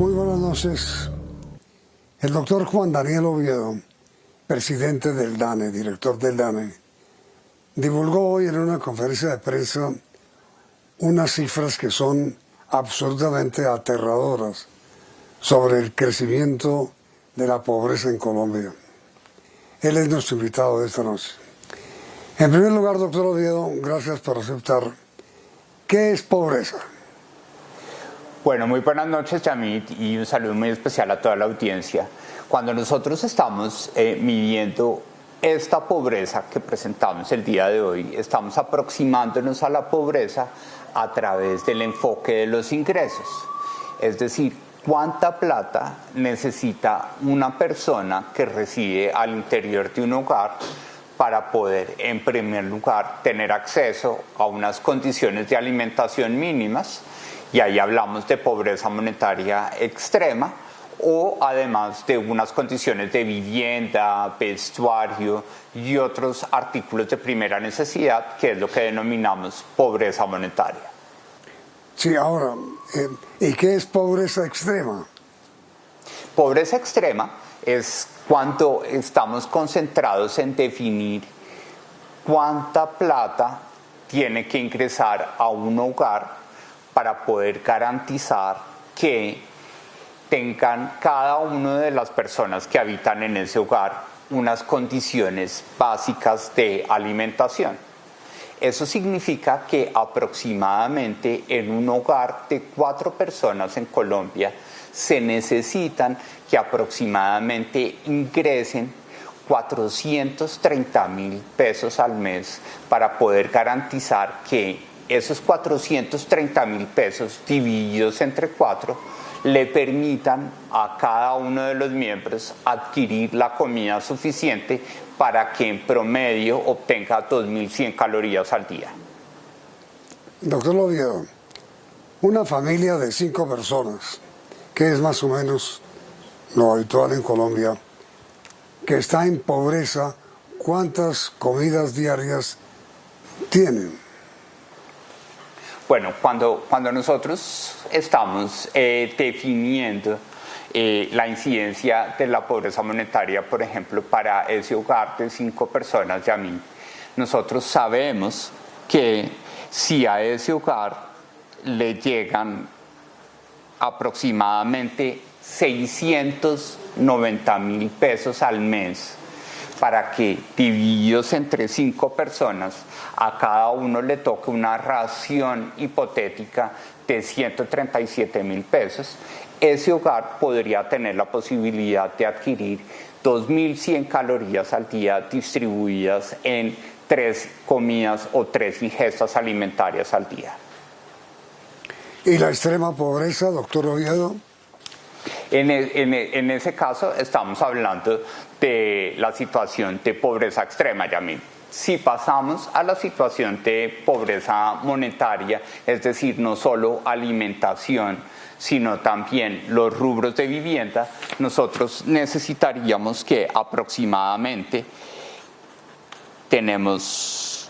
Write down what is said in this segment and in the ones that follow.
Muy buenas noches. El doctor Juan Daniel Oviedo, presidente del DANE, director del DANE, divulgó hoy en una conferencia de prensa unas cifras que son absolutamente aterradoras sobre el crecimiento de la pobreza en Colombia. Él es nuestro invitado de esta noche. En primer lugar, doctor Oviedo, gracias por aceptar. ¿Qué es pobreza? Bueno, muy buenas noches, Yamit, y un saludo muy especial a toda la audiencia. Cuando nosotros estamos midiendo esta pobreza que presentamos el día de hoy, estamos aproximándonos a la pobreza a través del enfoque de los ingresos. Es decir, cuánta plata necesita una persona que reside al interior de un hogar para poder, en primer lugar, tener acceso a unas condiciones de alimentación mínimas, y ahí hablamos de pobreza monetaria extrema, o además de unas condiciones de vivienda, vestuario y otros artículos de primera necesidad, que es lo que denominamos pobreza monetaria. Sí, ahora, ¿y qué es pobreza extrema? Pobreza extrema es cuando estamos concentrados en definir cuánta plata tiene que ingresar a un hogar para poder garantizar que tengan cada una de las personas que habitan en ese hogar unas condiciones básicas de alimentación. Eso significa que aproximadamente en un hogar de 4 personas en Colombia se necesitan que aproximadamente ingresen 430.000 pesos al mes para poder garantizar que esos 430.000 pesos divididos entre 4 le permitan a cada uno de los miembros adquirir la comida suficiente para que en promedio obtenga 2.100 calorías al día. Doctor Oviedo, una familia de 5 personas, que es más o menos lo habitual en Colombia, que está en pobreza, ¿cuántas comidas diarias tienen? Bueno, cuando nosotros estamos definiendo la incidencia de la pobreza monetaria, por ejemplo, para ese hogar de 5 personas, Yamil, nosotros sabemos que si a ese hogar le llegan aproximadamente 690.000 pesos al mes, para que divididos entre 5 personas, a cada uno le toque una ración hipotética de 137.000 pesos, ese hogar podría tener la posibilidad de adquirir 2.100 calorías al día distribuidas en 3 comidas o 3 ingestas alimentarias al día. ¿Y la extrema pobreza, doctor Oviedo? En ese caso estamos hablando de la situación de pobreza extrema, Yamil. Si pasamos a la situación de pobreza monetaria, es decir, no solo alimentación, sino también los rubros de vivienda, nosotros necesitaríamos que aproximadamente tenemos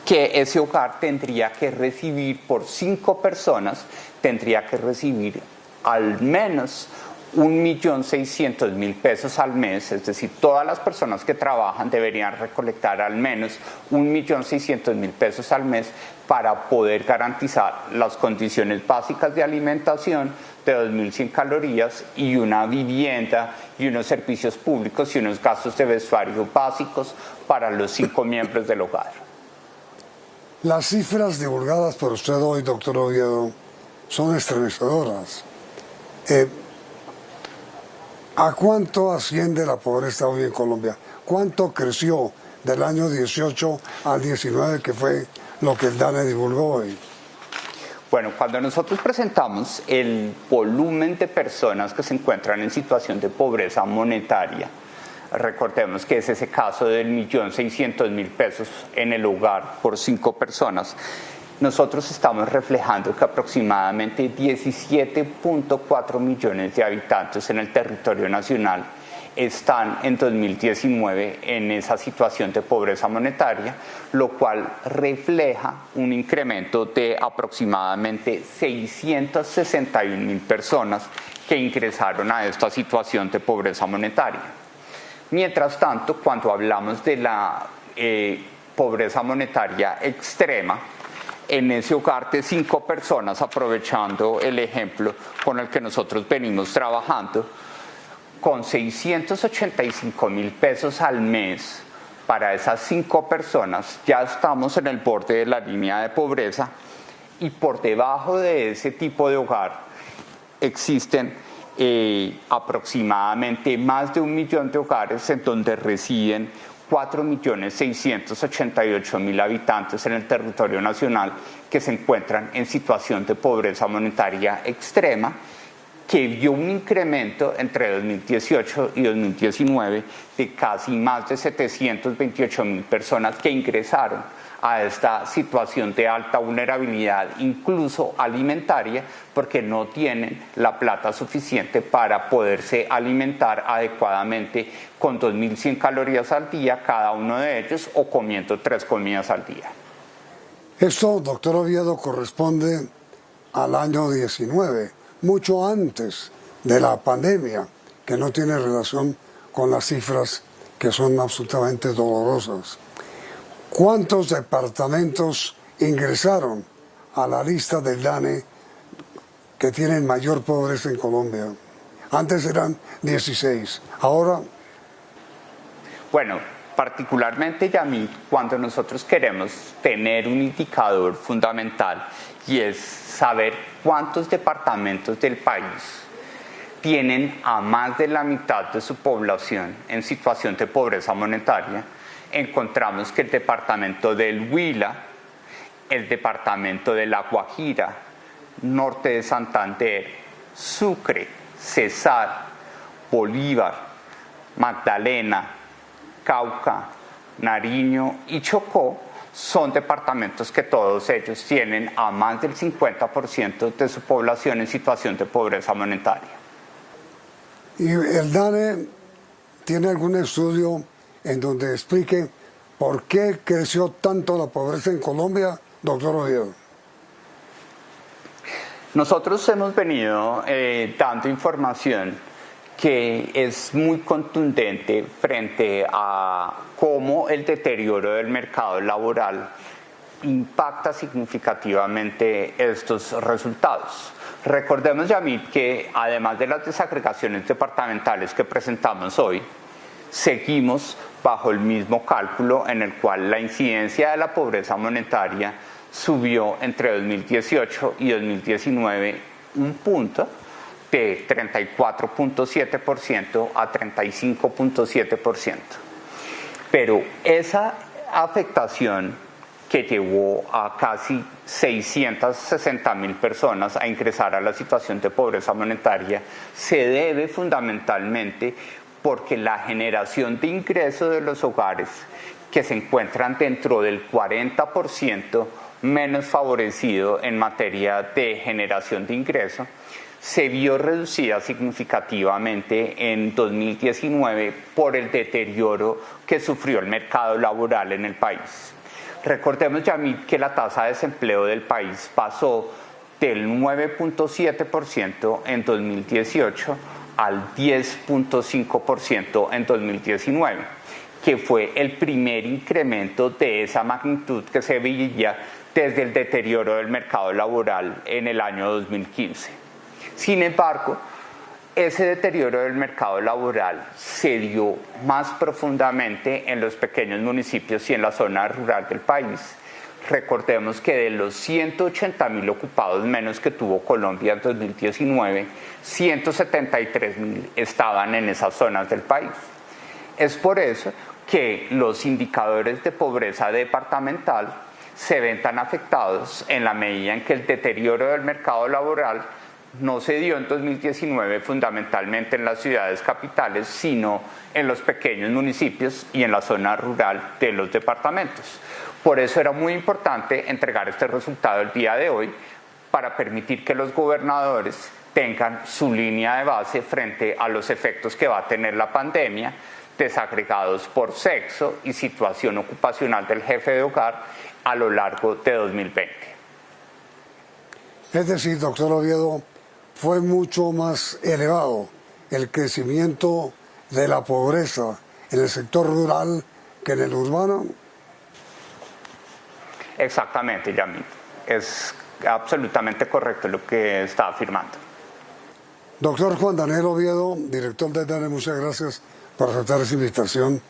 que ese hogar tendría que recibir por 5 personas, tendría que recibir al menos 1.600.000 pesos al mes, es decir, todas las personas que trabajan deberían recolectar al menos 1.600.000 pesos al mes para poder garantizar las condiciones básicas de alimentación de 2.100 calorías y una vivienda y unos servicios públicos y unos gastos de vestuario básicos para los 5 miembros del hogar. Las cifras divulgadas por usted hoy, doctor Oviedo, son estremecedoras. ¿A cuánto asciende la pobreza hoy en Colombia? ¿Cuánto creció del año 18 al 19, que fue lo que el DANE divulgó hoy? Bueno, cuando nosotros presentamos el volumen de personas que se encuentran en situación de pobreza monetaria, recordemos que es ese caso del 1.600.000 pesos en el hogar por 5 personas, nosotros estamos reflejando que aproximadamente 17.4 millones de habitantes en el territorio nacional están en 2019 en esa situación de pobreza monetaria, lo cual refleja un incremento de aproximadamente 661.000 personas que ingresaron a esta situación de pobreza monetaria. Mientras tanto, cuando hablamos de la pobreza monetaria extrema, en ese hogar de 5 personas, aprovechando el ejemplo con el que nosotros venimos trabajando, con 685.000 pesos al mes para esas 5 personas, ya estamos en el borde de la línea de pobreza, y por debajo de ese tipo de hogar existen aproximadamente más de 1 millón de hogares en donde residen 4.688.000 habitantes en el territorio nacional que se encuentran en situación de pobreza monetaria extrema, que vio un incremento entre 2018 y 2019 de casi más de 728.000 personas que ingresaron a esta situación de alta vulnerabilidad, incluso alimentaria, porque no tienen la plata suficiente para poderse alimentar adecuadamente con 2.100 calorías al día cada uno de ellos, o comiendo 3 comidas al día. Esto, doctor Oviedo, corresponde al año 19, mucho antes de la pandemia, que no tiene relación con las cifras que son absolutamente dolorosas. ¿Cuántos departamentos ingresaron a la lista del DANE que tienen mayor pobreza en Colombia? Antes eran 16, ahora... Bueno, particularmente, Yamit, cuando nosotros queremos tener un indicador fundamental, y es saber cuántos departamentos del país tienen a más de la mitad de su población en situación de pobreza monetaria, encontramos que el departamento del Huila, el departamento de La Guajira, norte de Santander, Sucre, Cesar, Bolívar, Magdalena, Cauca, Nariño y Chocó son departamentos que todos ellos tienen a más del 50% de su población en situación de pobreza monetaria. ¿Y el DANE tiene algún estudio en donde explique por qué creció tanto la pobreza en Colombia, doctor Oviedo? Nosotros hemos venido dando información que es muy contundente frente a cómo el deterioro del mercado laboral impacta significativamente estos resultados. Recordemos, Yamit, que además de las desagregaciones departamentales que presentamos hoy, seguimos bajo el mismo cálculo en el cual la incidencia de la pobreza monetaria subió entre 2018 y 2019 un punto, de 34.7% a 35.7%. Pero esa afectación que llevó a casi 660.000 personas a ingresar a la situación de pobreza monetaria se debe fundamentalmente porque la generación de ingresos de los hogares que se encuentran dentro del 40% menos favorecido en materia de generación de ingresos se vio reducida significativamente en 2019 por el deterioro que sufrió el mercado laboral en el país. Recordemos, Yamit, que la tasa de desempleo del país pasó del 9.7% en 2018 al 10.5% en 2019, que fue el primer incremento de esa magnitud que se veía desde el deterioro del mercado laboral en el año 2015. Sin embargo, ese deterioro del mercado laboral se dio más profundamente en los pequeños municipios y en la zona rural del país. Recordemos que de los 180.000 ocupados menos que tuvo Colombia en 2019, 173.000 estaban en esas zonas del país. Es por eso que los indicadores de pobreza departamental se ven tan afectados en la medida en que el deterioro del mercado laboral no se dio en 2019 fundamentalmente en las ciudades capitales, sino en los pequeños municipios y en la zona rural de los departamentos. Por eso era muy importante entregar este resultado el día de hoy para permitir que los gobernadores tengan su línea de base frente a los efectos que va a tener la pandemia, desagregados por sexo y situación ocupacional del jefe de hogar a lo largo de 2020. Es decir, doctor Oviedo, fue mucho más elevado el crecimiento de la pobreza en el sector rural que en el urbano. Exactamente, Yamit. Es absolutamente correcto lo que está afirmando. Doctor Juan Daniel Oviedo, director del DANE, muchas gracias por aceptar esa invitación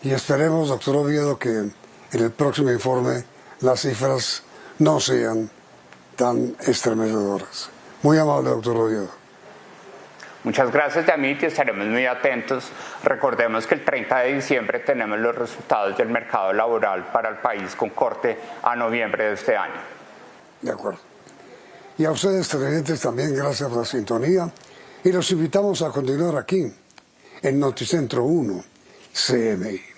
y esperemos, doctor Oviedo, que en el próximo informe las cifras no sean tan estremecedoras. Muy amable, doctor Oviedo. Muchas gracias, Yamit, y estaremos muy atentos. Recordemos que el 30 de diciembre tenemos los resultados del mercado laboral para el país con corte a noviembre de este año. De acuerdo. Y a ustedes, televidentes, también gracias por la sintonía y los invitamos a continuar aquí en Noticentro 1 CMI.